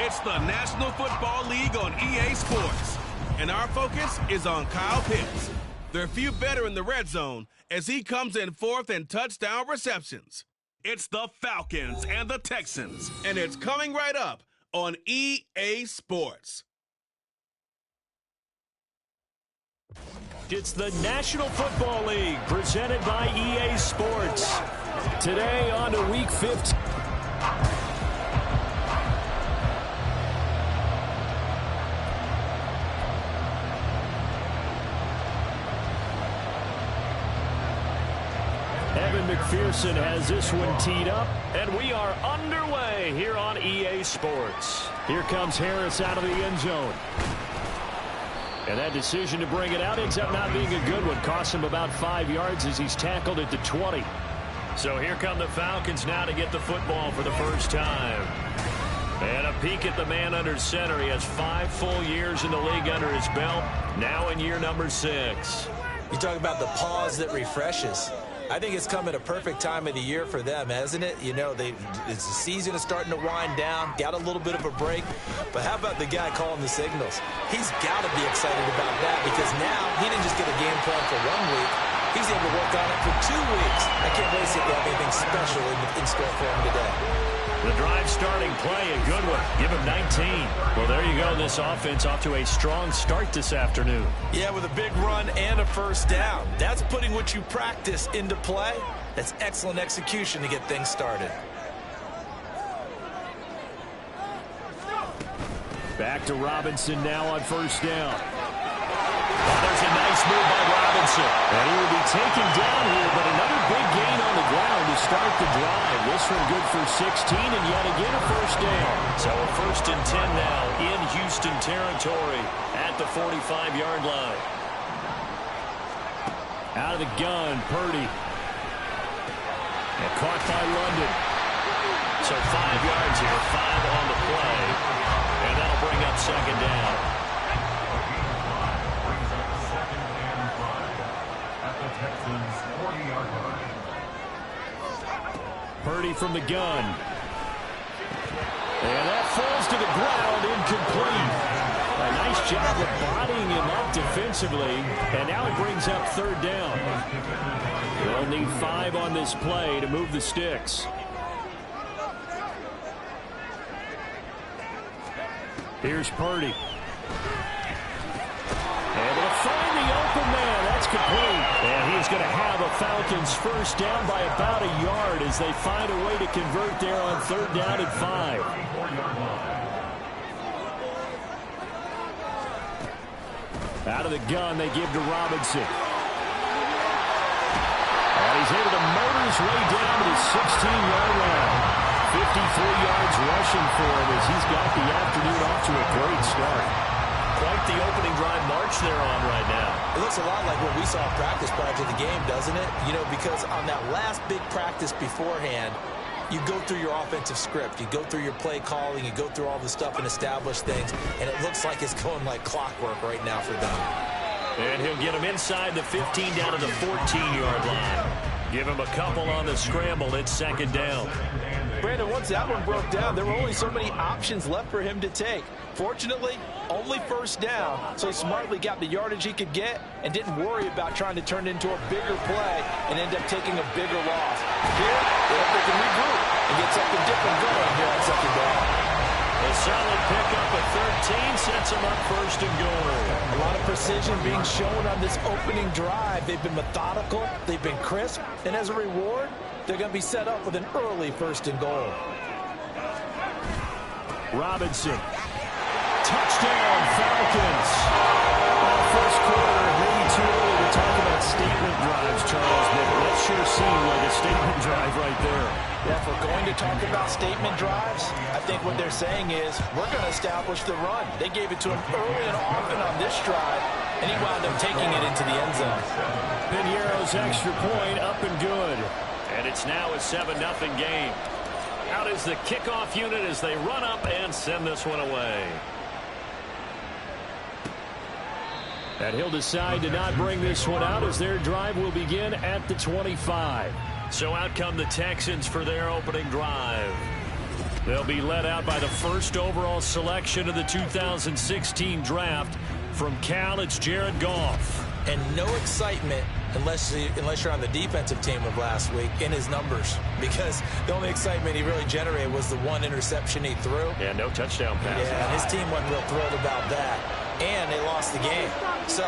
It's the National Football League on EA Sports, and our focus is on Kyle Pitts. There are few better in the red zone as he comes in fourth in touchdown receptions. It's the Falcons and the Texans, and it's coming right up on EA Sports. It's the National Football League presented by EA Sports. Today on to Week 15. Evan McPherson has this one teed up, and we are underway here on EA Sports. Here comes Harris out of the end zone. And that decision to bring it out ends up not being a good one. Costs him about 5 yards as he's tackled at the 20. So here come the Falcons now to get the football for the first time. And a peek at the man under center. He has 5 full years in the league under his belt, now in year number 6. You talk about the pause that refreshes. I think it's come at a perfect time of the year for them, hasn't it? You know, the season is starting to wind down, got a little bit of a break. But how about the guy calling the signals? He's got to be excited about that because now he didn't just get a game plan for 1 week. He's able to work on it for 2 weeks. I can't wait to see if they have anything special in store for him today. The drive starting play, a good one. Give him 19. Well, there you go. This offense off to a strong start this afternoon. Yeah, with a big run and a first down. That's putting what you practice into play. That's excellent execution to get things started. Back to Robinson now on first down. There's a nice move by Robinson. And he will be taken down here, but another big gain on the ground to start the drive. This one good for 16, and yet again a first down. So a 1st and 10 now in Houston territory at the 45-yard line. Out of the gun, Purdy. And caught by London. So 5 yards here, 5 on the play. And that'll bring up second down. Purdy from the gun. And that falls to the ground, incomplete. A nice job of bodying him up defensively. And now it brings up third down. They'll need 5 on this play to move the sticks. Here's Purdy. Able to find the open man. That's complete. And he's going to have a Falcons first down by about a yard as they find a way to convert there on third down and 5. Out of the gun, they give to Robinson. And he's able to motor his way down to the 16-yard line. 53 yards rushing for him as he's got the afternoon off to a great start. Quite the opening drive march they're on right now. It looks a lot like what we saw in practice prior to the game, doesn't it? You know, because on that last big practice beforehand, you go through your offensive script. You go through your play calling. You go through all the stuff and establish things. And it looks like it's going like clockwork right now for them. And he'll get him inside the 15 down to the 14-yard line. Give him a couple on the scramble. It's second down. Brandon, once that one broke down, there were only so many options left for him to take. Fortunately, only first down, so he smartly got the yardage he could get and didn't worry about trying to turn it into a bigger play and end up taking a bigger loss. Here, they hope they can regroup and get something different going here on second down. A solid pickup at 13 sets him up first and goal. A lot of precision being shown on this opening drive. They've been methodical, they've been crisp, and as a reward, they're going to be set up with an early first and goal. Robinson. Touchdown, Falcons. First quarter, maybe too early to talk about statement drives, Charles, but that sure seemed like a statement drive right there. Yeah, if we're going to talk about statement drives, I think what they're saying is we're going to establish the run. They gave it to him early and often on this drive, and he wound up taking it into the end zone. Piniero's extra point up and good. And it's now a 7-0 game. Out is the kickoff unit as they run up and send this one away. And he'll decide to not bring this one out as their drive will begin at the 25. So out come the Texans for their opening drive. They'll be led out by the first overall selection of the 2016 draft. From Cal, it's Jared Goff. And no excitement unless you're on the defensive team of last week in his numbers, because the only excitement he really generated was the one interception he threw. Yeah, no touchdown pass. Yeah, and his team wasn't real thrilled about that. And they lost the game. So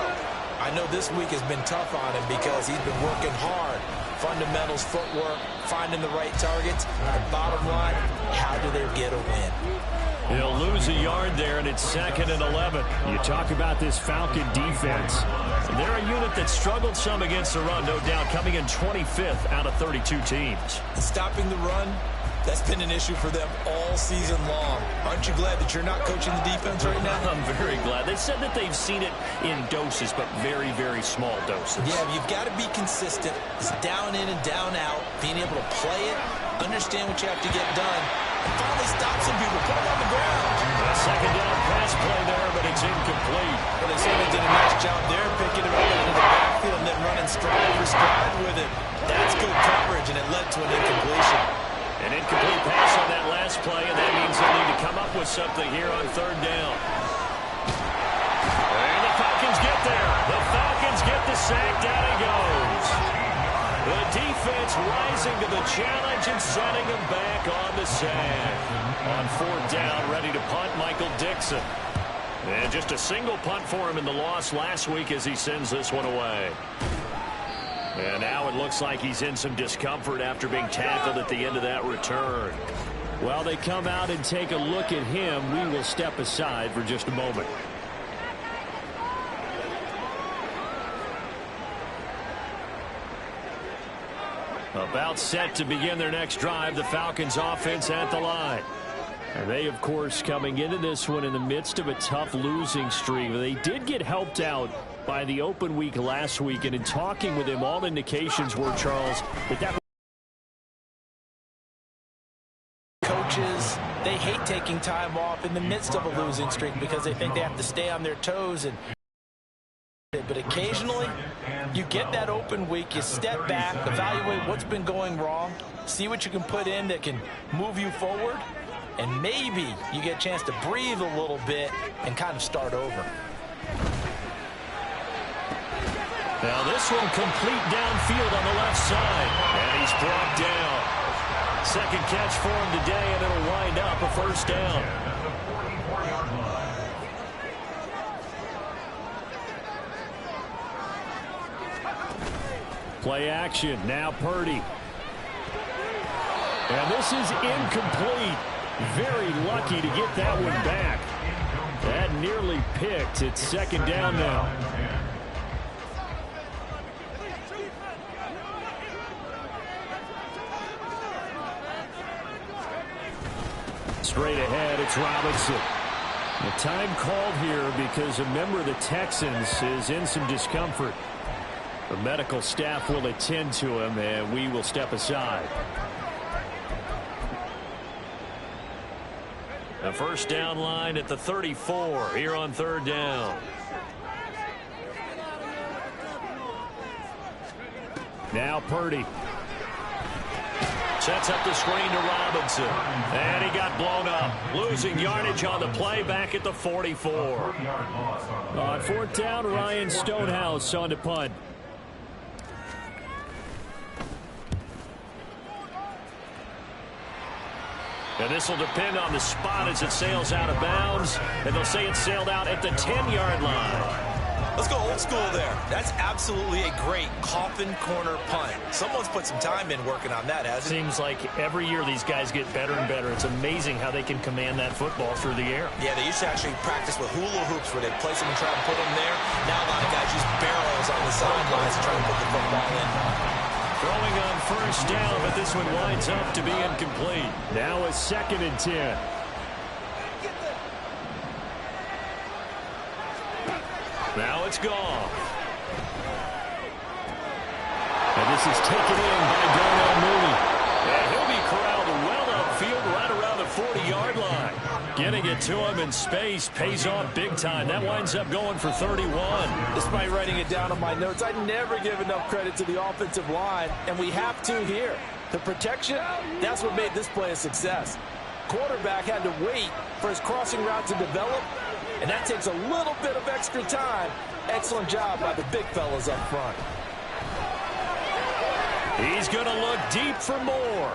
I know this week has been tough on him because he's been working hard. Fundamentals, footwork, finding the right targets. And bottom line, how do they get a win? He'll lose a yard there, and it's 2nd and 11. You talk about this Falcon defense. They're a unit that struggled some against the run, no doubt, coming in 25th out of 32 teams. Stopping the run, that's been an issue for them all season long. Aren't you glad that you're not coaching the defense right now? I'm very glad. They said that they've seen it in doses, but very, very small doses. Yeah, you've got to be consistent. It's down in and down out, being able to play it, understand what you have to get done, and finally stop some people, put them on the ground. A second down pass play there, but it's incomplete. Well, they certainly did a nice job there, picking it up into the backfield and then running stride for stride with it. That's good coverage, and it led to an incompletion. An incomplete pass on that last play, and that means they'll need to come up with something here on 3rd down. And the Falcons get there. The Falcons get the sack. Down he goes. The defense rising to the challenge and setting him back on the sack. On 4th down, ready to punt, Michael Dixon. And just a single punt for him in the loss last week as he sends this one away. And now it looks like he's in some discomfort after being tackled at the end of that return. While they come out and take a look at him, we will step aside for just a moment. About set to begin their next drive, the Falcons offense at the line. And they, of course, coming into this one in the midst of a tough losing streak. They did get helped out by the open week last week, and in talking with him, all indications were, Charles, that coaches, they hate taking time off in the midst of a losing streak because they think they have to stay on their toes. But occasionally, you get that open week, you step back, evaluate what's been going wrong, see what you can put in that can move you forward, and maybe you get a chance to breathe a little bit and kind of start over. Now this one complete downfield on the left side, and he's brought down. Second catch for him today, and it'll wind up a 1st down. Play action, now Purdy. And this is incomplete. Very lucky to get that one back. That nearly picked. It's 2nd down now. Straight ahead, it's Robinson. The time called here because a member of the Texans is in some discomfort. The medical staff will attend to him, and we will step aside. The 1st down line at the 34 here on 3rd down. Now Purdy. Sets up the screen to Robinson. And he got blown up. Losing yardage on the play back at the 44. On 4th down, Ryan Stonehouse on to punt. And this will depend on the spot as it sails out of bounds. And they'll say it sailed out at the 10-yard line. Let's go old school there. That's absolutely a great coffin corner punt. Someone's put some time in working on that, hasn't it? Seems like every year these guys get better and better. It's amazing how they can command that football through the air. Yeah, they used to actually practice with hula hoops where they'd place them and try to put them there. Now a lot of guys use barrels on the sidelines to try to put the football in. Throwing on 1st down, but this one winds up to be incomplete. Now a 2nd and 10. Now it's gone. And this is taken in by Darnell Mooney. And he'll be corralled well upfield right around the 40-yard line. Getting it to him in space pays off big time. That winds up going for 31. Despite writing it down on my notes, I never give enough credit to the offensive line, and we have to here. The protection, that's what made this play a success. Quarterback had to wait for his crossing route to develop, and that takes a little bit of extra time. Excellent job by the big fellas up front. He's going to look deep for more.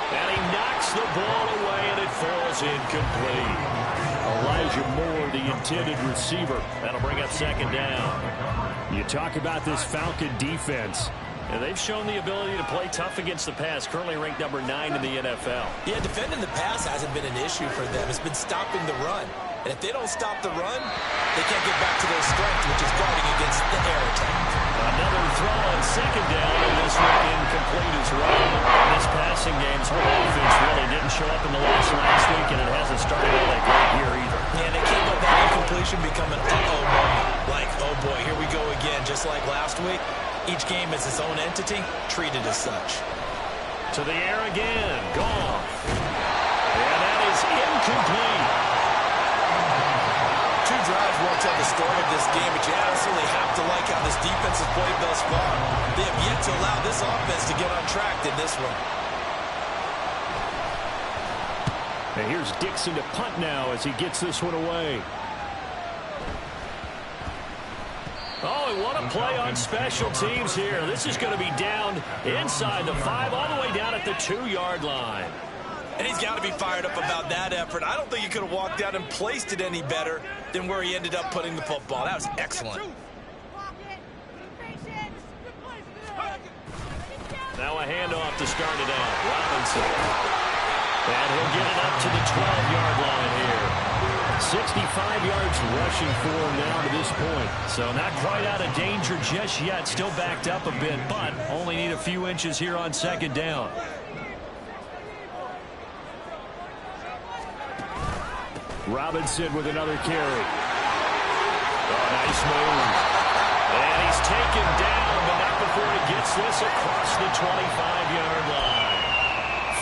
And he knocks the ball away, and it falls incomplete. Elijah Moore, the intended receiver. That'll bring up second down. You talk about this Falcon defense. And they've shown the ability to play tough against the pass, currently ranked number 9 in the NFL. Yeah, defending the pass hasn't been an issue for them. It's been stopping the run. And if they don't stop the run, they can't get back to their strength, which is guarding against the air attack. Another throw on second down, and this one incomplete as well. This passing game's whole offense really didn't show up in the loss last week, and it hasn't started all that great here either. Yeah, they can't let that incompletion become an uh-oh moment. Like, oh boy, here we go again, just like last week. Each game is its own entity, treated as such. To the air again, gone. And that is incomplete. 2 drives won't tell the story of this game, but you absolutely have to like how this defense has played thus far. They have yet to allow this offense to get on track in this one. And here's Dixon to punt now as he gets this one away. Oh, and what a play on special teams here. This is going to be down inside the 5, all the way down at the 2-yard line. And he's got to be fired up about that effort. I don't think he could have walked out and placed it any better than where he ended up putting the football. That was excellent. Now a handoff to start it out. Robinson. And he'll get it up to the 12-yard line here. 65 yards rushing for him now to this point. So not quite out of danger just yet. Still backed up a bit, but only need a few inches here on second down. Robinson with another carry. Oh, nice move. And he's taken down, but not before he gets this across the 25-yard line.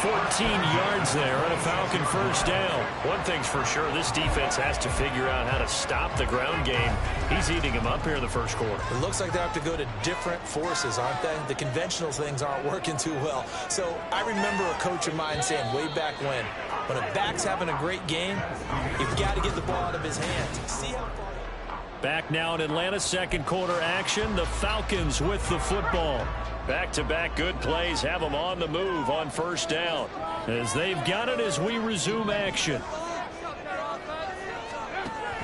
14 yards there and a Falcon first down. One thing's for sure, this defense has to figure out how to stop the ground game. He's eating him up here in the first quarter. It looks like they have to go to different forces, aren't they? The conventional things aren't working too well. So I remember a coach of mine saying way back when a back's having a great game, you've got to get the ball out of his hands. See how far. Back now in Atlanta, second quarter action. The Falcons with the football. Back-to-back good plays have them on the move on first down as they've got it as we resume action.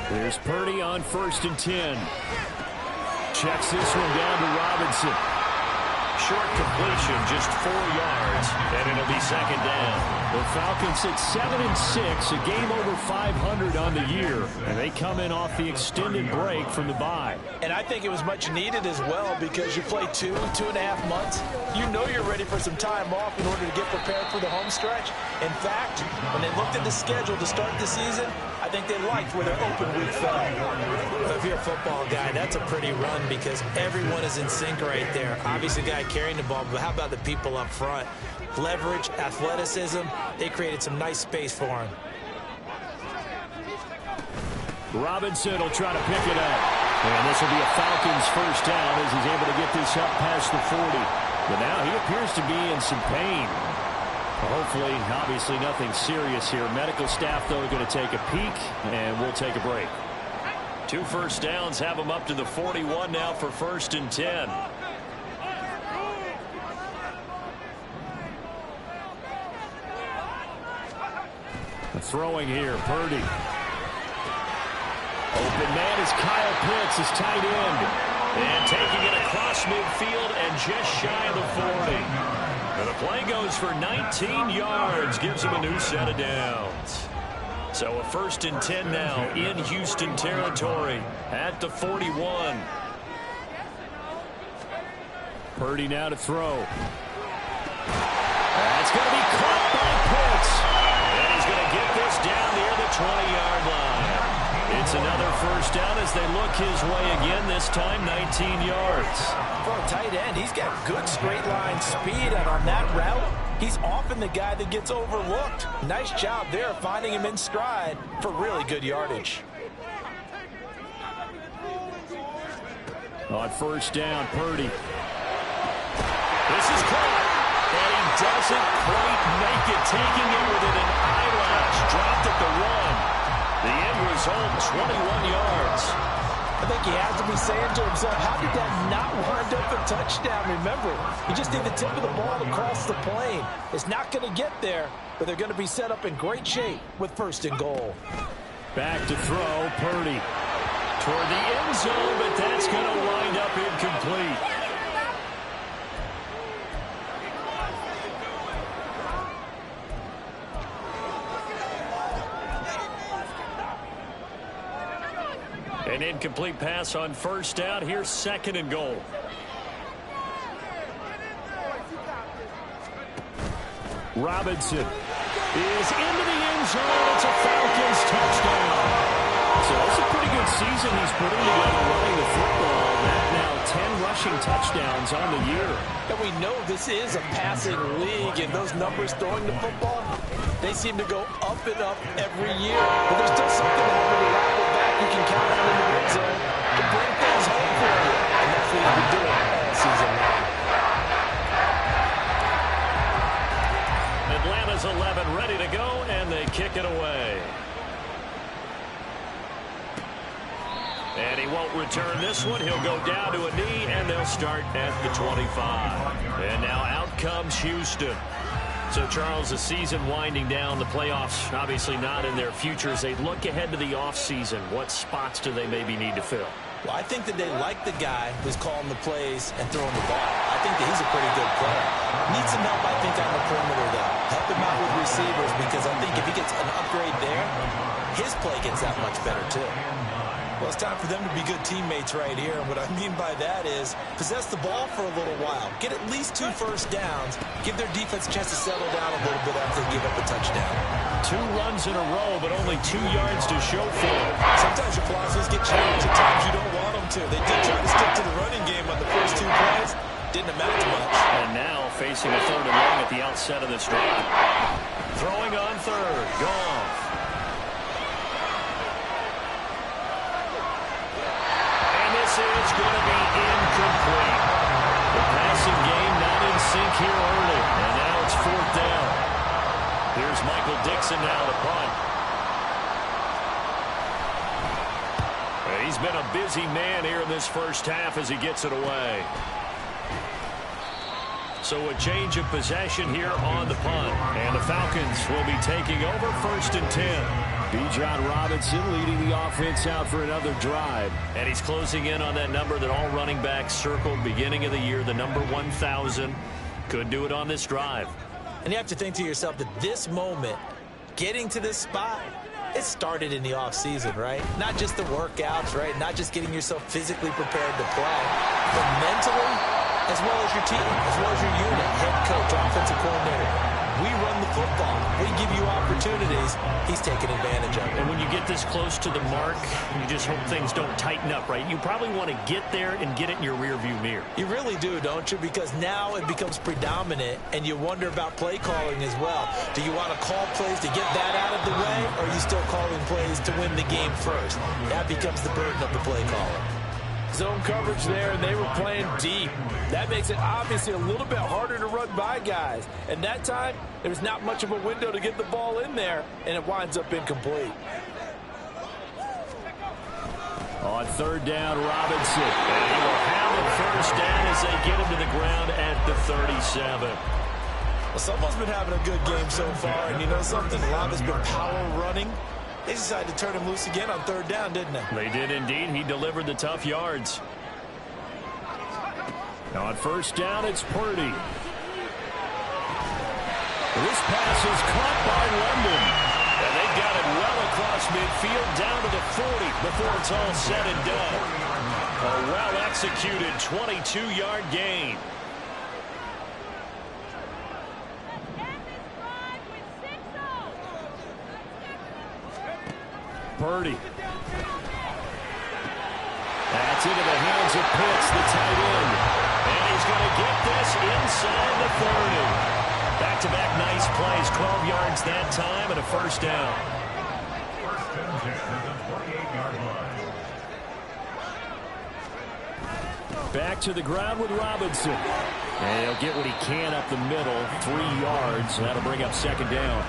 There's Purdy on 1st and 10. Checks this one down to Robinson. Short completion, just 4 yards, and it'll be second down. The Falcons at 7-6, a game over 500 on the year, and they come in off the extended break from the bye. And I think it was much needed as well because you play 2.5 months. You know you're ready for some time off in order to get prepared for the home stretch. In fact, when they looked at the schedule to start the season, I think they liked where their open week fell. Well, if you're a football guy, that's a pretty run because everyone is in sync right there. Obviously, the guy carrying the ball, but how about the people up front? Leverage, athleticism, they created some nice space for him. Robinson will try to pick it up. And this will be a Falcons first down as he's able to get this up past the 40. But now he appears to be in some pain. Hopefully, obviously nothing serious here. Medical staff, though, are going to take a peek, and we'll take a break. 2 first downs have them up to the 41 now for 1st and 10. Throwing here, Purdy. Open man is Kyle Pitts, his tight end. And taking it across midfield and just shy of the 40. And the play goes for 19 yards, gives him a new set of downs. So a 1st and 10 now in Houston territory at the 41. Purdy now to throw. That's going to be caught by Pitts. And he's going to get this down near the 20-yard line. It's another first down as they look his way again, this time 19 yards. For a tight end, he's got good straight line speed, and on that route, he's often the guy that gets overlooked. Nice job there finding him in stride for really good yardage. On first down, Purdy. This is caught, and he doesn't quite make it, taking it within an eyelash. Dropped at the 1. The end result, 21 yards. I think he has to be saying to himself, how did that not wind up a touchdown? Remember, you just need the tip of the ball across the plane. It's not going to get there, but they're going to be set up in great shape with 1st and goal. Back to throw, Purdy. Toward the end zone, but that's going to wind up incomplete. An incomplete pass on 1st down. Here's 2nd and goal. Robinson is into the end zone. It's a Falcons touchdown. So it's a pretty good season he's putting together running the football. That now 10 rushing touchdowns on the year. And we know this is a passing league, and those numbers throwing the football, they seem to go up and up every year. But there's still something that when you rattle back, you can count on in the red zone to bring things home for you. And that's what he's been doing all season long. Atlanta's 11 ready to go, and they kick it away. And he won't return this one. He'll go down to a knee, and they'll start at the 25. And now out comes Houston. So, Charles, the season winding down, the playoffs obviously not in their future. As they look ahead to the offseason, what spots do they maybe need to fill? Well, I think that they like the guy who's calling the plays and throwing the ball. I think that he's a pretty good player. Needs some help, I think, on the perimeter, though. Help him out with receivers, because I think if he gets an upgrade there, his play gets that much better, too. Well, it's time for them to be good teammates right here. And what I mean by that is possess the ball for a little while. Get at least 2 first downs. Give their defense a chance to settle down a little bit after they give up a touchdown. 2 runs in a row, but only 2 yards to show for it. Sometimes your philosophies get challenged. At times you don't want them to. They did try to stick to the running game on the first 2 plays. Didn't amount to much. And now facing a 3rd and long at the outset of this drive. Throwing on 3rd. Goff. This is going to be incomplete. The passing game not in sync here early. And now it's 4th down. Here's Michael Dixon now to punt. He's been a busy man here in this first half as he gets it away. So a change of possession here on the punt. And the Falcons will be taking over 1st and 10. Bijan Robinson leading the offense out for another drive. And he's closing in on that number that all running backs circled beginning of the year, the number 1,000. Could do it on this drive. And you have to think to yourself that this moment, getting to this spot, it started in the offseason, right? Not just the workouts, right? Not just getting yourself physically prepared to play, but mentally, as well as your team, as well as your unit, head coach, offensive coordinator. We run the football. We give you opportunities. He's taking advantage of it. And when you get this close to the mark, you just hope things don't tighten up, right? You probably want to get there and get it in your rearview mirror. You really do, don't you? Because now it becomes predominant, and you wonder about play calling as well. Do you want to call plays to get that out of the way, or are you still calling plays to win the game first? That becomes the burden of the play caller. Zone coverage there, and they were playing deep. That makes it obviously a little bit harder to run by guys. And that time, there's not much of a window to get the ball in there, and it winds up incomplete. On 3rd down, Robinson. And he will have a 1st down as they get him to the ground at the 37. Well, someone's been having a good game so far, and you know something? Robin's been power running. They decided to turn him loose again on 3rd down, didn't they? They did indeed. He delivered the tough yards. Now on 1st down, it's Purdy. This pass is caught by London. And they got it well across midfield down to the 40 before it's all said and done. A well-executed 22-yard gain. Purdy. That's into the hands of Pitts, the tight end. And he's going to get this inside the 30. Back-to-back nice plays, 12 yards that time, and a 1st down. Back to the ground with Robinson. And he'll get what he can up the middle, 3 yards. So that'll bring up second down.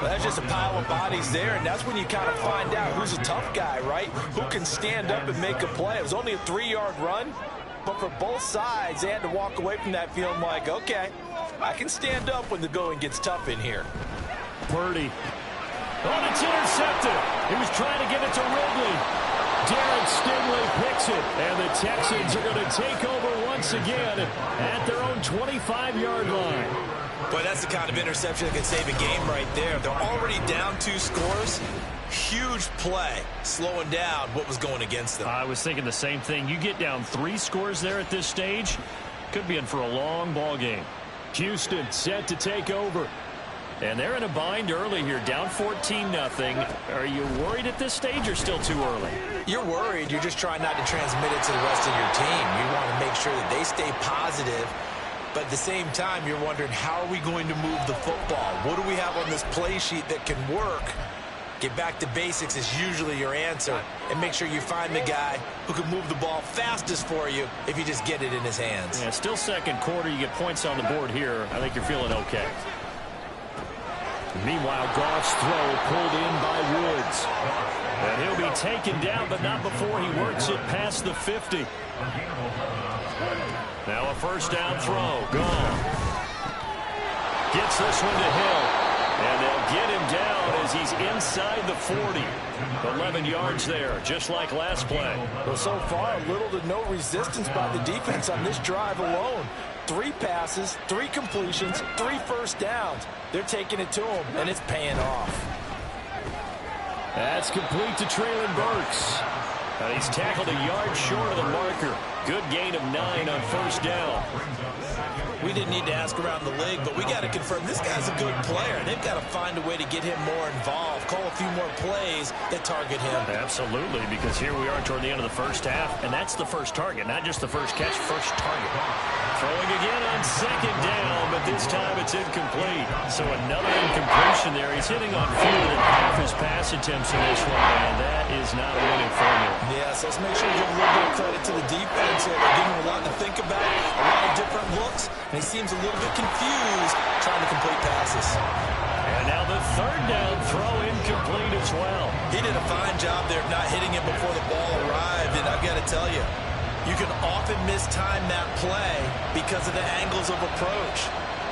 Well, that's just a pile of bodies there, and that's when you kind of find out who's a tough guy, right? Who can stand up and make a play. It was only a 3-yard run, but for both sides, they had to walk away from that feeling like, okay, I can stand up when the going gets tough in here. Purdy. Oh, it's intercepted. He was trying to get it to Ridley. Derek Stingley picks it, and the Texans are going to take over once again at their own 25-yard line. Boy, that's the kind of interception that can save a game right there. They're already down 2 scores. Huge play, slowing down what was going against them. I was thinking the same thing. You get down 3 scores there at this stage, could be in for a long ball game. Houston set to take over. And they're in a bind early here, down 14-0. Are you worried at this stage or still too early? You're worried. You're just trying not to transmit it to the rest of your team. You want to make sure that they stay positive. But at the same time, you're wondering, how are we going to move the football? What do we have on this play sheet that can work? Get back to basics is usually your answer. And make sure you find the guy who can move the ball fastest for you if you just get it in his hands. Yeah, still second quarter. You get points on the board here. I think you're feeling okay. Meanwhile, Goff's throw pulled in by Woods. And he'll be taken down, but not before he works it past the 50. Now a first down throw. Gone. Gets this one to Hill. And they'll get him down as he's inside the 40. 11 yards there, just like last play. Well, so far, little to no resistance by the defense on this drive alone. 3 passes, 3 completions, 3 first downs. They're taking it to him, and it's paying off. That's complete to Treylon Burks. And he's tackled a yard short of the marker. Good gain of 9 on first down. We didn't need to ask around the league, but we got to confirm this guy's a good player. They've got to find a way to get him more involved, call a few more plays that target him. Absolutely, because here we are toward the end of the first half, and that's the first target, not just the first catch, first target. Throwing again on second down, but this time it's incomplete. So another incompletion there. He's hitting on fewer than half his pass attempts in this one, and that is not a winning formula. Yes, let's make sure we give a little bit of credit to the defense here. They're giving him a lot to think about, a lot of different looks, and he seems a little bit confused trying to complete passes. And now the third down throw incomplete as well. He did a fine job there of not hitting it before the ball arrived, and I've got to tell you, you can often mistime that play because of the angles of approach.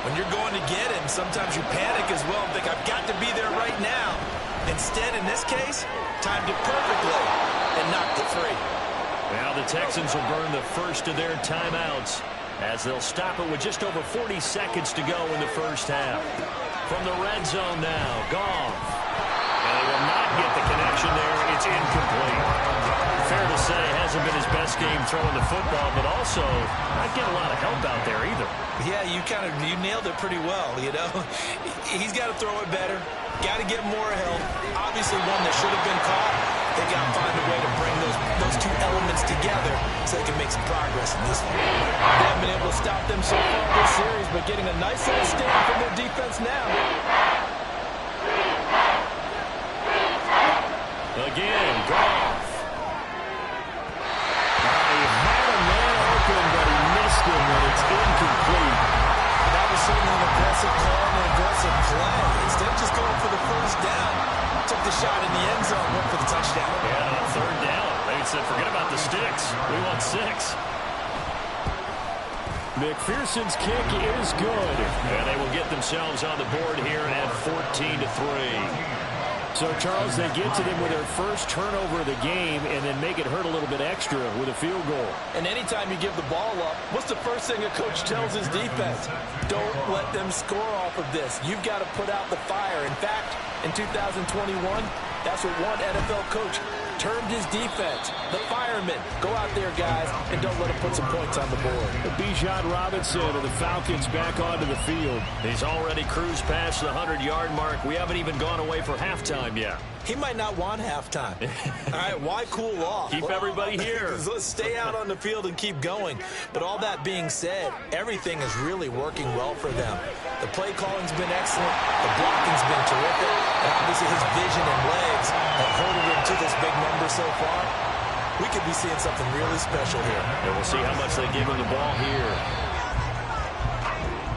When you're going to get him, sometimes you panic as well and think, I've got to be there right now. Instead, in this case, timed it perfectly and knocked it free. Now the Texans will burn the first of their timeouts as they'll stop it with just over 40 seconds to go in the first half. From the red zone now, Goff. And he will not get the connection there. It's incomplete. Fair to say, hasn't been his best game throwing the football, but also not getting a lot of help out there either. Yeah, you nailed it pretty well, you know. He's got to throw it better. Got to get more help. Obviously one that should have been caught. They got to find a way to bring those 2 elements together so they can make some progress in this one. They haven't been able to stop them so far this series, but getting a nice little stand from their defense now. Again, Goff. He had a man open, but he missed him, and it's incomplete. That was certainly an aggressive call and an aggressive play. Instead of just going for the first down, took the shot in the end zone, went for the touchdown. Yeah, on third down. They said, forget about the sticks. We want 6. McPherson's kick is good. And they will get themselves on the board here at 14-3. So, Charles, they get to them with their first turnover of the game and then make it hurt a little bit extra with a field goal. And anytime you give the ball up, what's the first thing a coach tells his defense? Don't let them score off of this. You've got to put out the fire. In fact, in 2021, that's what one NFL coach termed his defense. The firemen. Go out there, guys, and don't let them put some points on the board. Bijan Robinson of the Falcons back onto the field. He's already cruised past the 100-yard mark. We haven't even gone away for halftime yet. He might not want halftime. All right, why cool off? Keep everybody here. Let's stay out on the field and keep going. But all that being said, everything is really working well for them. The play calling's been excellent. The blocking's been terrific. And obviously his vision and legs have herded him to this big number so far. We could be seeing something really special here. And we'll see how much they give him the ball here.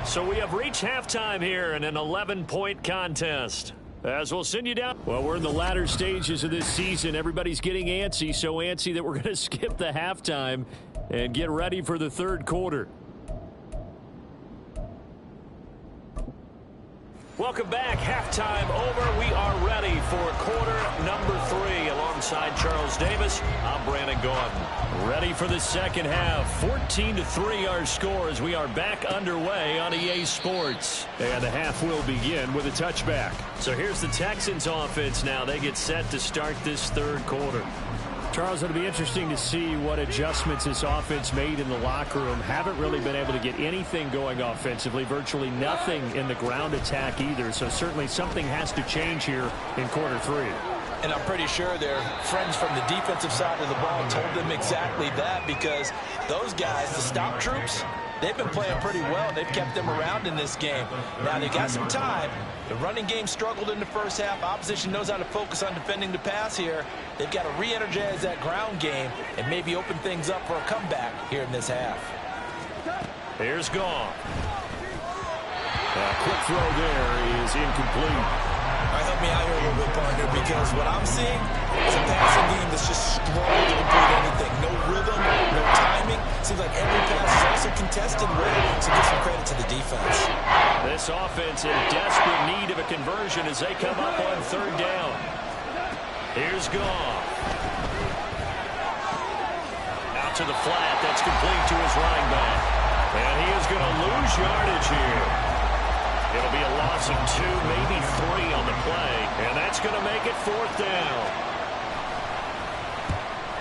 So we have reached halftime here in an 11-point contest. As we'll send you down. Well, we're in the latter stages of this season. Everybody's getting antsy, so antsy that we're going to skip the halftime and get ready for the third quarter. Welcome back. Halftime over. We are ready for quarter number 3. Alongside Charles Davis, I'm Brandon Gordon. Ready for the second half. 14-3 our score as we are back underway on EA Sports. And the half will begin with a touchback. So here's the Texans offense now. They get set to start this third quarter. Charles, it'll be interesting to see what adjustments this offense made in the locker room. Haven't really been able to get anything going offensively, virtually nothing in the ground attack either. So certainly something has to change here in quarter 3. And I'm pretty sure their friends from the defensive side of the ball told them exactly that, because those guys, the stop troops, they've been playing pretty well. They've kept them around in this game. Now, they got some time. The running game struggled in the first half. Opposition knows how to focus on defending the pass here. They've got to re-energize that ground game and maybe open things up for a comeback here in this half. Here's Goff. A quick throw there is incomplete. All right, help me out here a little bit, partner, because what I'm seeing is a passing game that's just struggling to complete anything. No rhythm, no timing. Seems like every pass is also contested well, so give some credit to the defense. This offense in desperate need of a conversion as they come up on third down. Here's Goff. Out to the flat. That's complete to his running back. And he is going to lose yardage here. It'll be a loss of 2, maybe 3 on the play. And that's going to make it fourth down.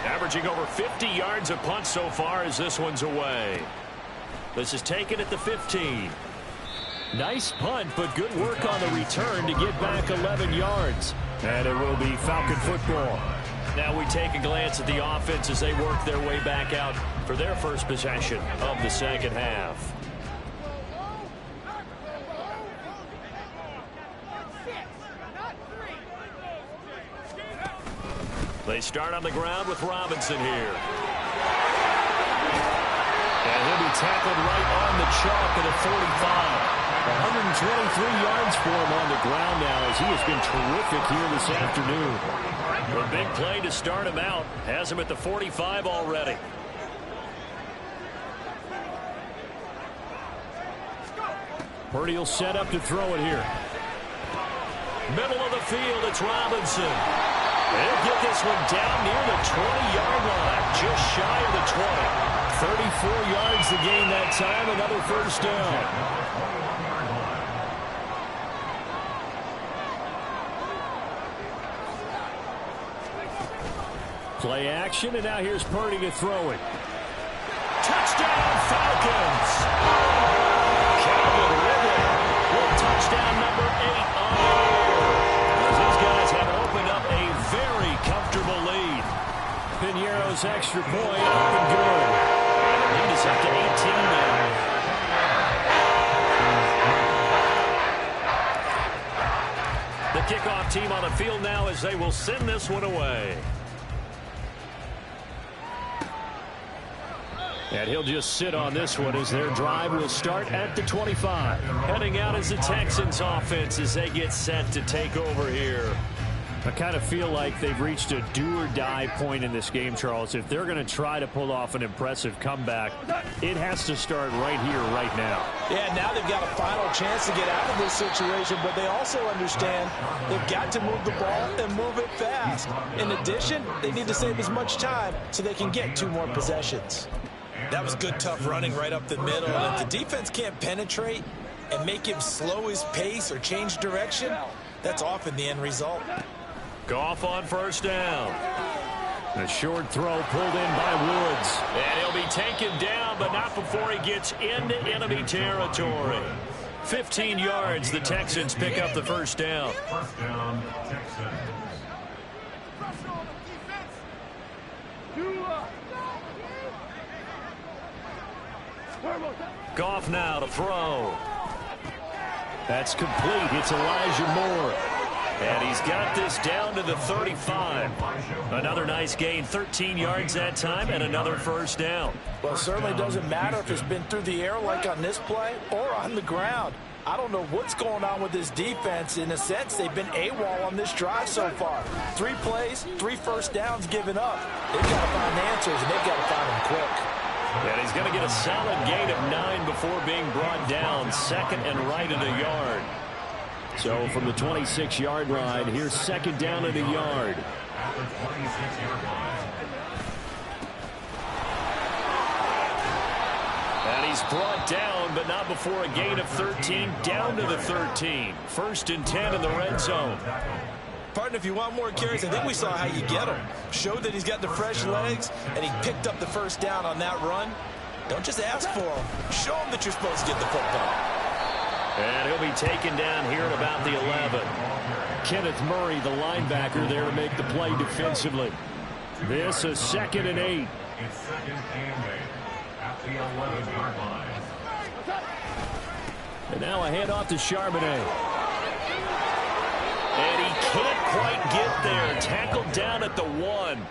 Averaging over 50 yards a punt so far as this one's away. This is taken at the 15. Nice punt, but good work on the return to get back 11 yards. And it will be Falcon football. Now we take a glance at the offense as they work their way back out for their first possession of the second half. They start on the ground with Robinson here. And he'll be tackled right on the chalk at a 45. 123 yards for him on the ground now as he has been terrific here this afternoon. A big play to start him out. Has him at the 45 already. Purdy will set up to throw it here. Middle of the field, it's Robinson. They'll get this one down near the 20-yard line, just shy of the 20. 34 yards to gain that time, another first down. Play action, and now here's Purdy to throw it. Touchdown, Falcons! Calvin Ridley with touchdown number 8 on the year. As these guys have opened up a very comfortable lead. Piñeiro's extra point up and good. And the lead is up to 18 now. The kickoff team on the field now as they will send this one away. And he'll just sit on this one as their drive will start at the 25. Heading out as the Texans offense as they get set to take over here. I kind of feel like they've reached a do-or-die point in this game, Charles. If they're going to try to pull off an impressive comeback, it has to start right here, right now. Yeah, now they've got a final chance to get out of this situation, but they also understand they've got to move the ball and move it fast. In addition, they need to save as much time so they can get 2 more possessions. That was good, tough running right up the middle. And if the defense can't penetrate and make him slow his pace or change direction, that's often the end result. Goff on first down. A short throw pulled in by Woods. And he'll be taken down, but not before he gets into enemy territory. 15 yards, the Texans pick up the first down. Texans. Goff now to throw. That's complete. It's Elijah Moore. And he's got this down to the 35. Another nice gain, 13 yards that time, and another first down. Well, it certainly doesn't matter if it's been through the air like on this play or on the ground. I don't know what's going on with this defense. In a sense, they've been AWOL on this drive so far. 3 plays, 3 first downs given up. They've got to find answers, and they've got to find them quick. And he's going to get a solid gain of 9 before being brought down, second and right at a yard. So from the 26-yard line, here's second down at a yard. And he's brought down, but not before a gain of 13, down to the 13. First and 10 in the red zone. Partner, if you want more carries, I think we saw how you get him. Showed that he's got the fresh legs, and he picked up the first down on that run. Don't just ask for him. Show him that you're supposed to get the football. And he'll be taken down here at about the 11. Kenneth Murray, the linebacker, there to make the play defensively. This is second and 8. It's second and 8 at the 11-yard line. And now a handoff to Charbonnet. And he can't quite get there. Tackled down at the 1.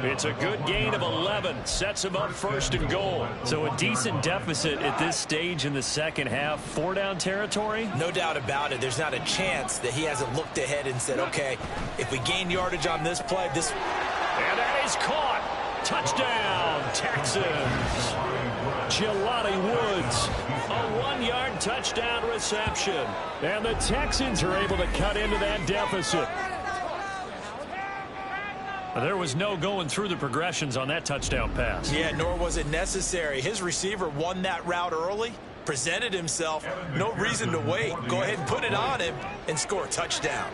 It's a good gain of 11. Sets him up first and goal. So a decent deficit at this stage in the second half. 4-down territory? No doubt about it. There's not a chance that he hasn't looked ahead and said, okay, if we gain yardage on this play, this... And that is caught. Touchdown, Texans. Jelani Woods, a 1-yard touchdown reception. And the Texans are able to cut into that deficit. There was no going through the progressions on that touchdown pass. Yeah, nor was it necessary. His receiver won that route early, presented himself, no reason to wait. Go ahead and put it on him and score a touchdown.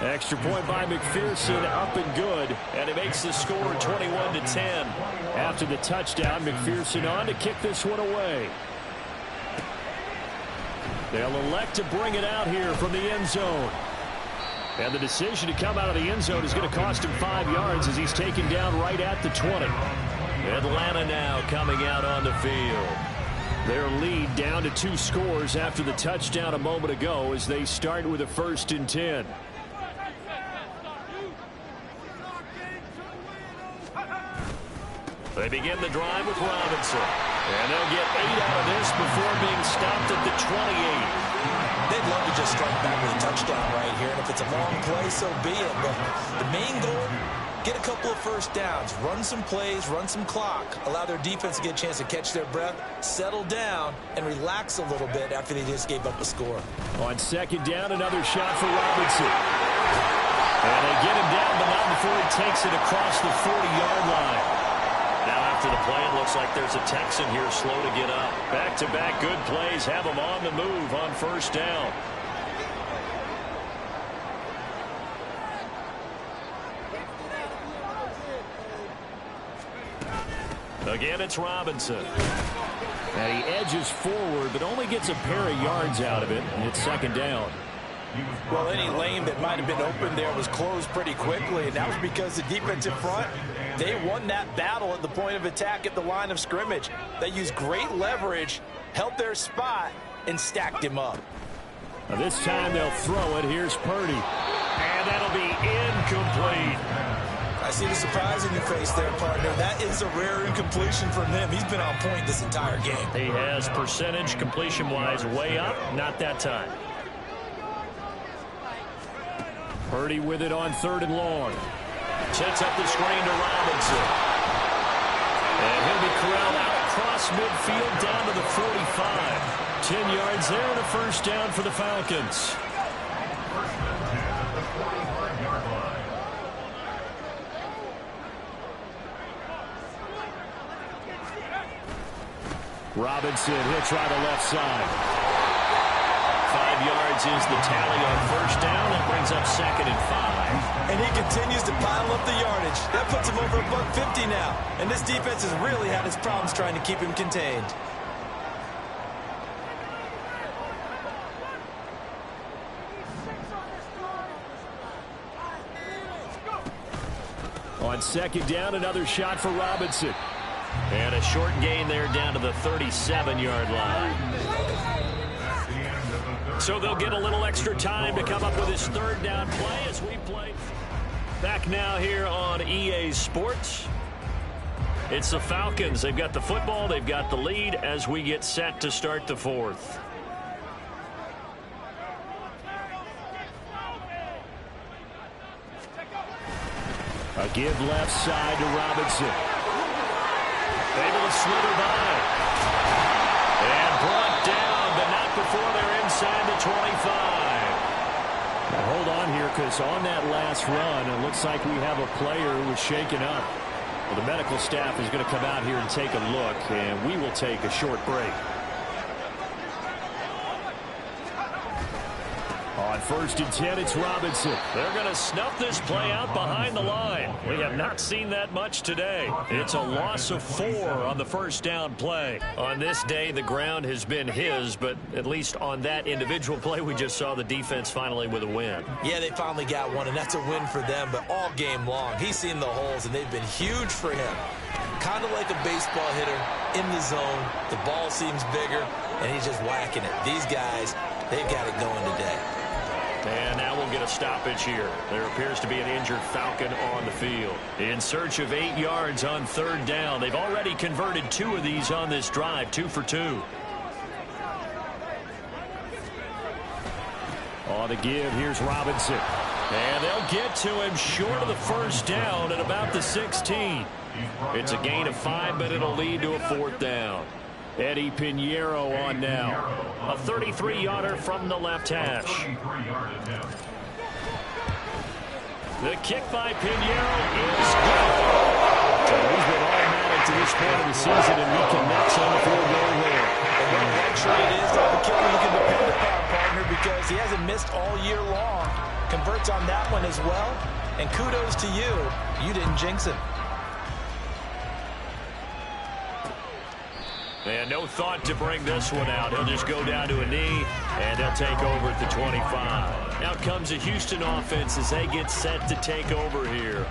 Extra point by McPherson, up and good, and it makes the score 21-10. After the touchdown, McPherson on to kick this one away. They'll elect to bring it out here from the end zone. And the decision to come out of the end zone is going to cost him 5 yards as he's taken down right at the 20. Atlanta now coming out on the field. Their lead down to 2 scores after the touchdown a moment ago as they start with a 1st and 10. They begin the drive with Robinson. And they'll get 8 out of this before being stopped at the 28. They'd love to just strike back with a touchdown right here. And if it's a long play, so be it. But the main goal, get a couple of first downs, run some plays, run some clock, allow their defense to get a chance to catch their breath, settle down, and relax a little bit after they just gave up a score. On second down, another shot for Robinson. And they get him down, but not before he takes it across the 40-yard line. Now after the play, it looks like there's a Texan here slow to get up. Back-to-back good plays have him on the move on first down. Again, it's Robinson. And he edges forward, but only gets a pair of yards out of it, and it's second down. Well, any lane that might have been open there was closed pretty quickly, and that was because the defensive front, they won that battle at the point of attack at the line of scrimmage. They used great leverage, held their spot, and stacked him up. Now this time they'll throw it. Here's Purdy. And that'll be incomplete. I see the surprise in your face there, partner. That is a rare incompletion from him. He's been on point this entire game. He has percentage completion-wise way up. Not that time. Purdy with it on 3rd and long. Sets up the screen to Robinson. And he'll be corralled out across midfield down to the 45. 10 yards there and a first down for the Falcons. Robinson hits right to left side. 5 yards is the tally on first down. That brings up 2nd and 5. And he continues to pile up the yardage. That puts him over $150 now. And this defense has really had its problems trying to keep him contained. On second down, another shot for Robinson. And a short gain there down to the 37-yard line. So they'll get a little extra time to come up with his third down play as we play. Back now here on EA Sports. It's the Falcons. They've got the football. They've got the lead as we get set to start the fourth. A give left side to Robinson. Able to slither by. And brought down, but not before they're inside the 25. Now hold on here, because on that last run, it looks like we have a player who was shaken up. Well, the medical staff is going to come out here and take a look, and we will take a short break. On 1st and 10, it's Robinson. They're going to snuff this play out behind the line. We have not seen that much today. It's a loss of 4 on the first down play. On this day, the ground has been his, but at least on that individual play, we just saw the defense finally with a win. Yeah, they finally got one, and that's a win for them, but all game long, he's seen the holes, and they've been huge for him. Kind of like a baseball hitter in the zone. The ball seems bigger, and he's just whacking it. These guys, they've got it going today. And now we'll get a stoppage here. There appears to be an injured Falcon on the field. In search of 8 yards on 3rd down. They've already converted 2 of these on this drive, 2 for 2. On the give, here's Robinson. And they'll get to him short of the first down at about the 16. It's a gain of 5, but it'll lead to a 4th down. Eddie Pinheiro on now. A 33-yarder from the left hash. The kick by Pinheiro is good. So he's been automatic to this point of the season, and he connects on the field goal there. And what a luxury it is to have a kicker you can depend upon, partner, because he hasn't missed all year long. Converts on that one as well. And kudos to you. You didn't jinx him. And no thought to bring this one out. He'll just go down to a knee, and they'll take over at the 25. Out comes the Houston offense as they get set to take over here.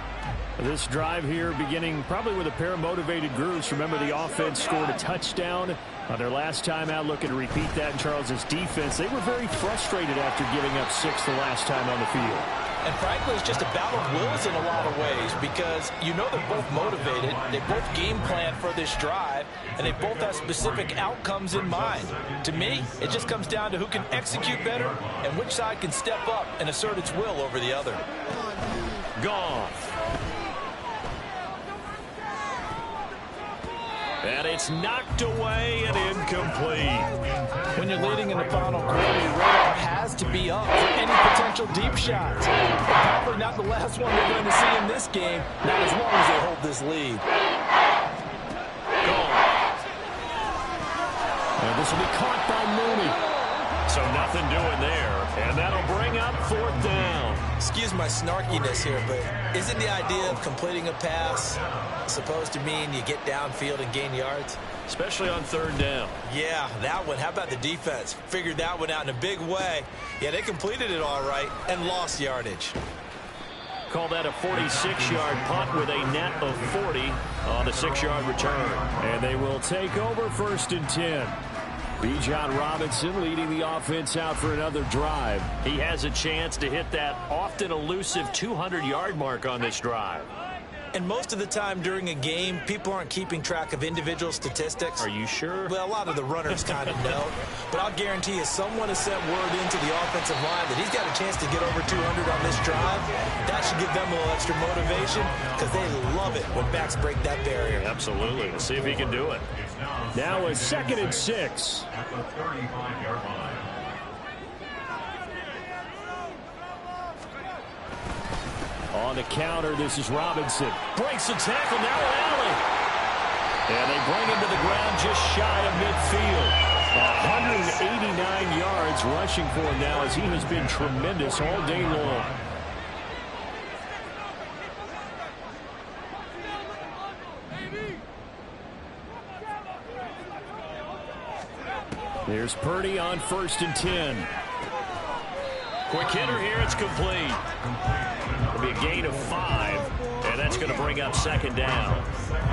This drive here beginning probably with a pair of motivated groups. Remember, the offense scored a touchdown on their last time out. Looking to repeat that in Charles's defense. They were very frustrated after giving up 6 the last time on the field. And frankly, it's just a battle of wills in a lot of ways, because you know they're both motivated, they both game plan for this drive, and they both have specific outcomes in mind. To me, it just comes down to who can execute better and which side can step up and assert its will over the other. Goff. And it's knocked away and incomplete. When you're leading in the final quarter, your radar has to be up for any potential deep shots. Probably not the last one they're going to see in this game, not as long as they hold this lead. And this will be caught by Mooney. So nothing doing there, and that'll bring up 4th down. Excuse my snarkiness here, but isn't the idea of completing a pass supposed to mean you get downfield and gain yards? Especially on 3rd down. Yeah, that one. How about the defense? Figured that one out in a big way. Yeah, they completed it all right and lost yardage. Call that a 46-yard punt with a net of 40 on the 6-yard return. And they will take over 1st and 10. Bijan Robinson leading the offense out for another drive. He has a chance to hit that often elusive 200-yard mark on this drive. And most of the time during a game, people aren't keeping track of individual statistics. Are you sure? Well, a lot of the runners kind of know. But I'll guarantee you someone has sent word into the offensive line that he's got a chance to get over 200 on this drive. That should give them a little extra motivation, because they love it when backs break that barrier. Absolutely. Let's see if he can do it. Now a 2nd and 6. At the 35-yard line. On the counter, this is Robinson. Breaks the tackle, now an alley. And they bring him to the ground just shy of midfield. 189 yards rushing for him now, as he has been tremendous all day long. There's Purdy on 1st and 10. Quick hitter here, it's complete. It'll be a gain of 5, And that's going to bring up second down.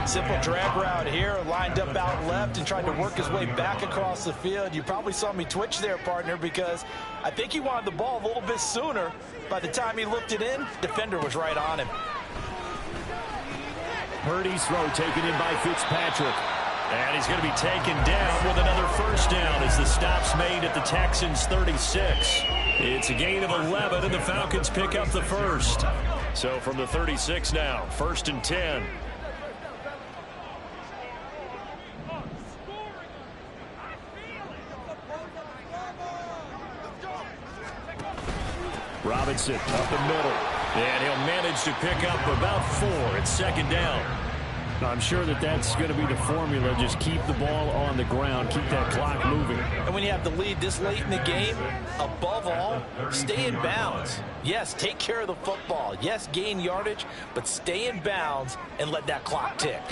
Simple drag route here, lined up out left and tried to work his way back across the field. You probably saw me twitch there, partner, because I think he wanted the ball a little bit sooner. By the time he looked it in, defender was right on him. Purdy's throw taken in by Fitzpatrick. And he's going to be taken down with another first down as the stop's made at the Texans' 36. It's a gain of 11, and the Falcons pick up the first. So from the 36 now, 1st and 10. Robinson up the middle. And he'll manage to pick up about 4 at second down. I'm sure that's going to be the formula. Just keep the ball on the ground. Keep that clock moving. And when you have the lead this late in the game, above all, stay in bounds. Yes, take care of the football. Yes, gain yardage, but stay in bounds and let that clock tick.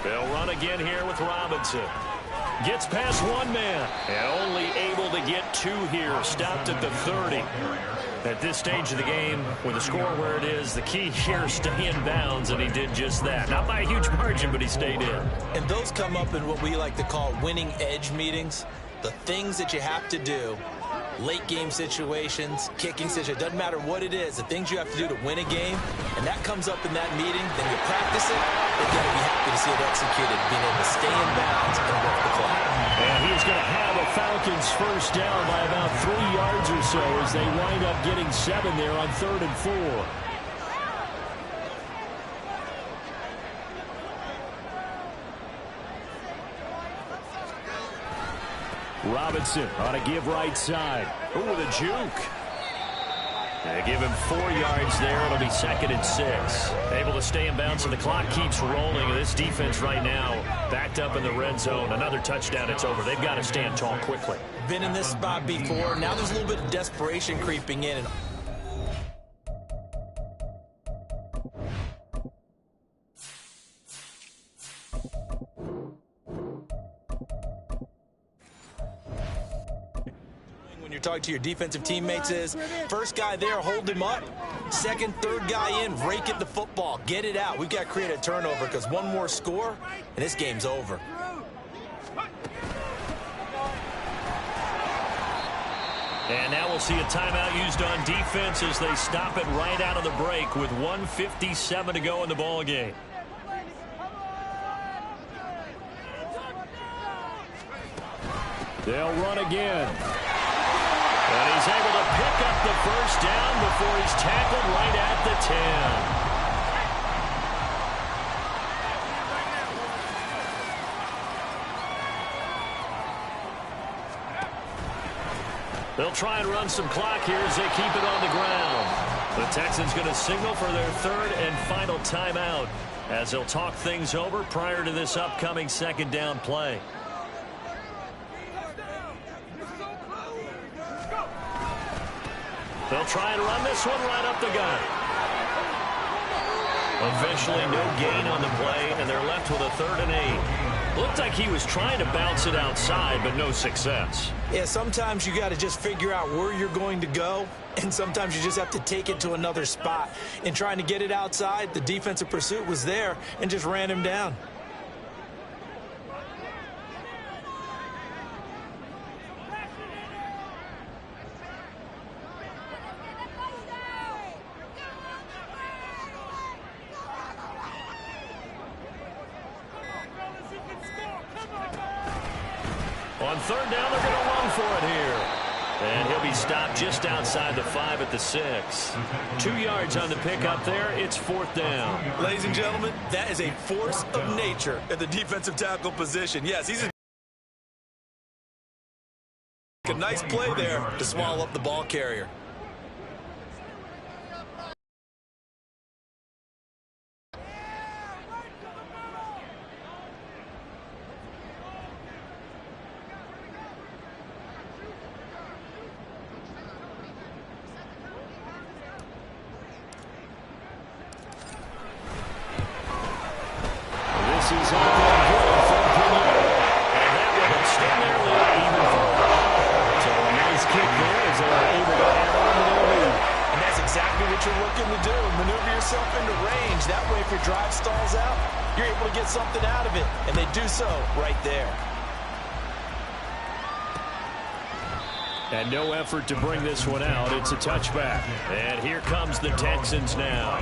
They'll run again here with Robinson. Gets past one man and only able to get 2 here. Stopped at the 30. At this stage of the game, with the score where it is, the key here, stay in bounds, and he did just that. Not by a huge margin, but he stayed in. And those come up in what we like to call winning edge meetings. The things that you have to do, late game situations, kicking situations, doesn't matter what it is, the things you have to do to win a game, and that comes up in that meeting, then you practice it, you've got to be happy to see it executed, being able to stay in bounds and work the clock. And he's going to have a Falcons first down by about 3 yards or so as they wind up getting 7 there on 3rd and 4. Robinson on a give right side. Ooh, with a juke. They give him 4 yards there. It'll be 2nd and 6. Able to stay in bounds, so the clock keeps rolling. And this defense right now backed up in the red zone. Another touchdown, it's over. They've got to stand tall quickly. Been in this spot before. Now there's a little bit of desperation creeping in. Talk to your defensive teammates is first guy there, hold him up. Second, third guy in, rake at the football. Get it out. We've got to create a turnover because one more score, and this game's over. And now we'll see a timeout used on defense as they stop it right out of the break with 1:57 to go in the ball game. They'll run again. And he's able to pick up the first down before he's tackled right at the 10. They'll try and run some clock here as they keep it on the ground. The Texans going to signal for their 3rd and final timeout as they'll talk things over prior to this upcoming 2nd down play. They'll try and run this one right up the gut. Eventually, no gain on the play, and they're left with a 3rd and 8. Looked like he was trying to bounce it outside, but no success. Yeah, sometimes you got to just figure out where you're going to go, and sometimes you just have to take it to another spot. In trying to get it outside, the defensive pursuit was there and just ran him down. On 3rd down, they're going to run for it here. And he'll be stopped just outside the 5 at the 6. 2 yards on the pickup there. It's 4th down. Ladies and gentlemen, that is a force of nature at the defensive tackle position. Yes, he's a nice play there to swallow up the ball carrier. He's on there good for Virginia. And that will extend their lead even further. So a nice kick there as they were able to add what you're looking to do. Maneuver yourself into range. That way, if your drive stalls out, you're able to get something out of it. And they do so right there. And no effort to bring this one out. It's a touchback. And here comes the Texans now.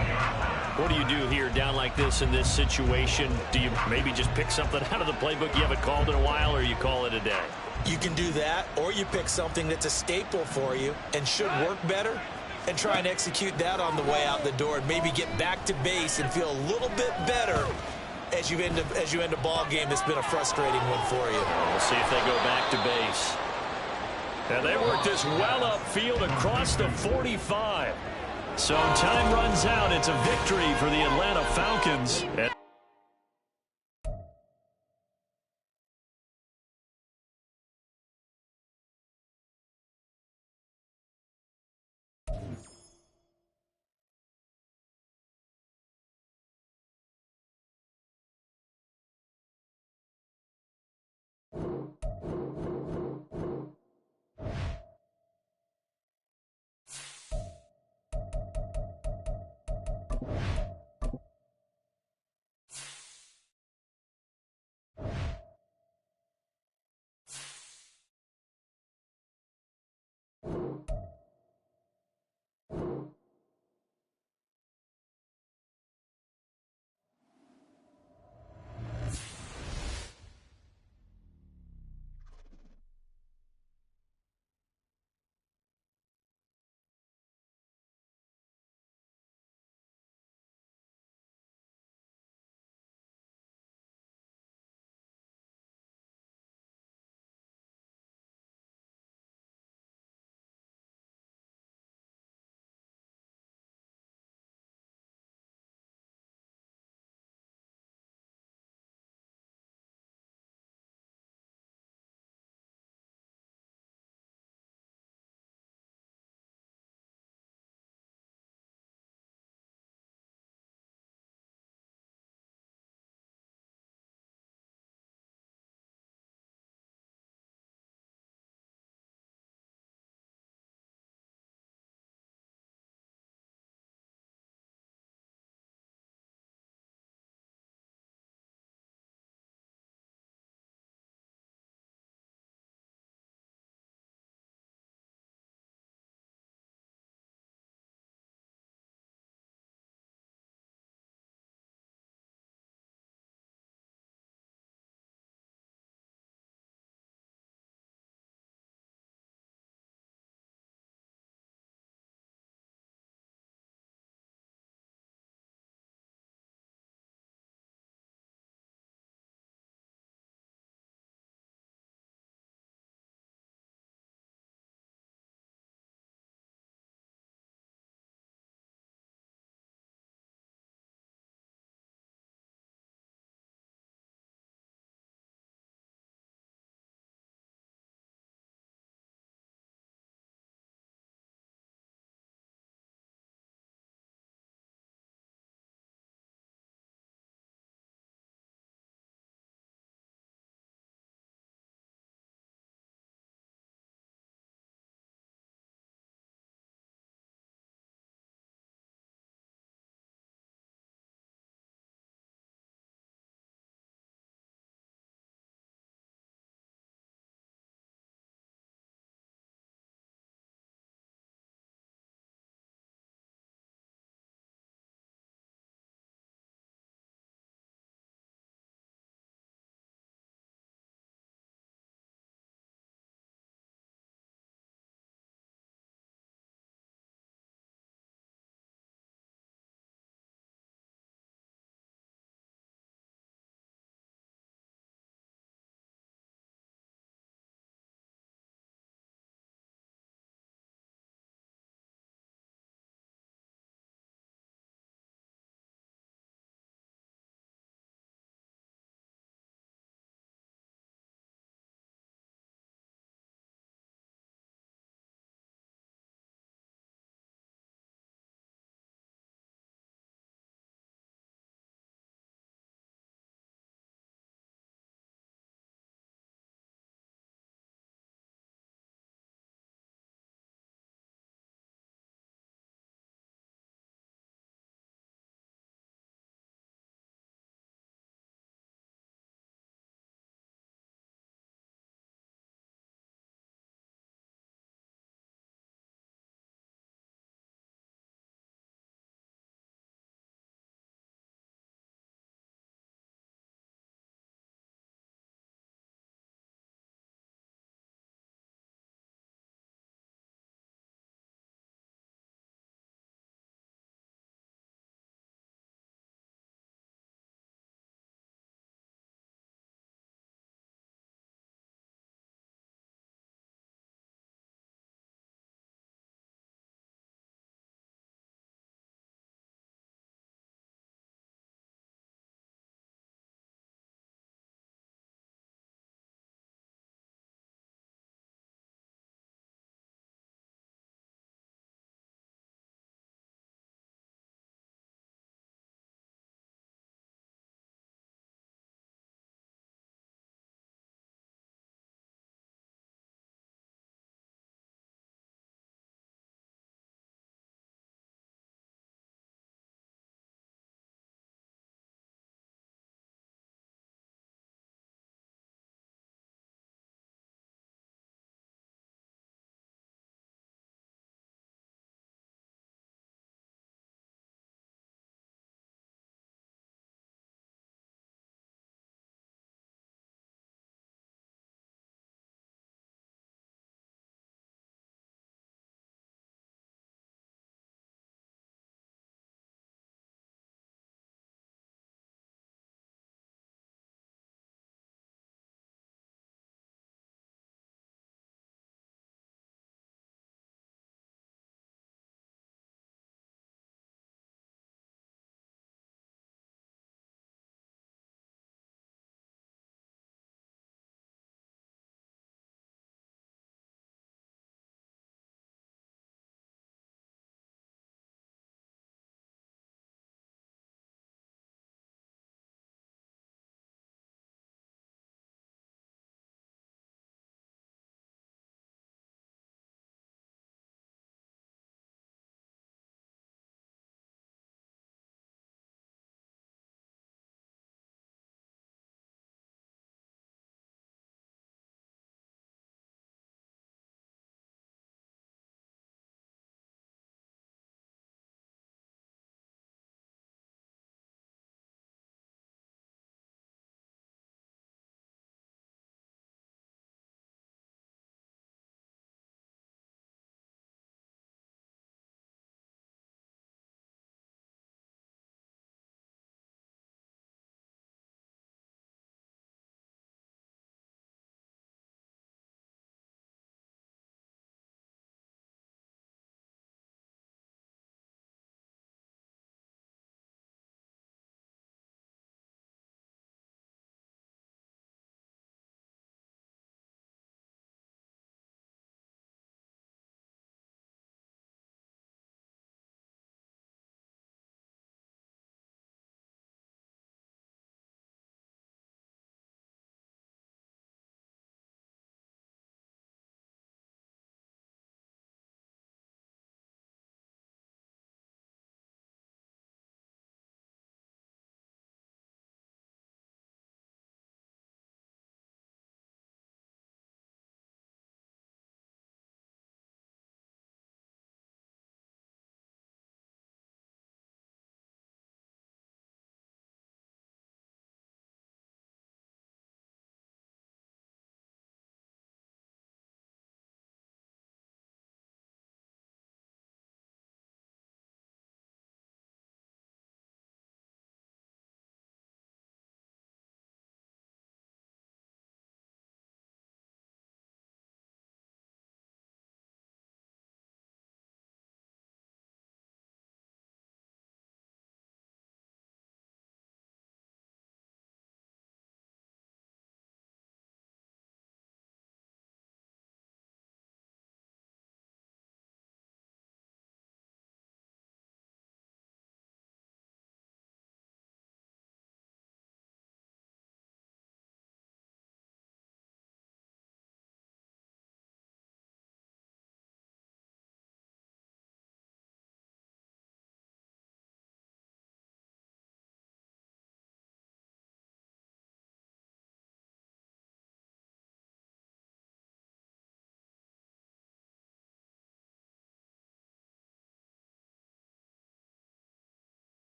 What do you do here down like this in this situation? Do you maybe just pick something out of the playbook you haven't called in a while, or you call it a day? You can do that, or you pick something that's a staple for you and should work better and try and execute that on the way out the door and maybe get back to base and feel a little bit better as you end a ball game that's been a frustrating one for you. We'll see if they go back to base. And they work this well upfield across the 45. So time runs out. It's a victory for the Atlanta Falcons.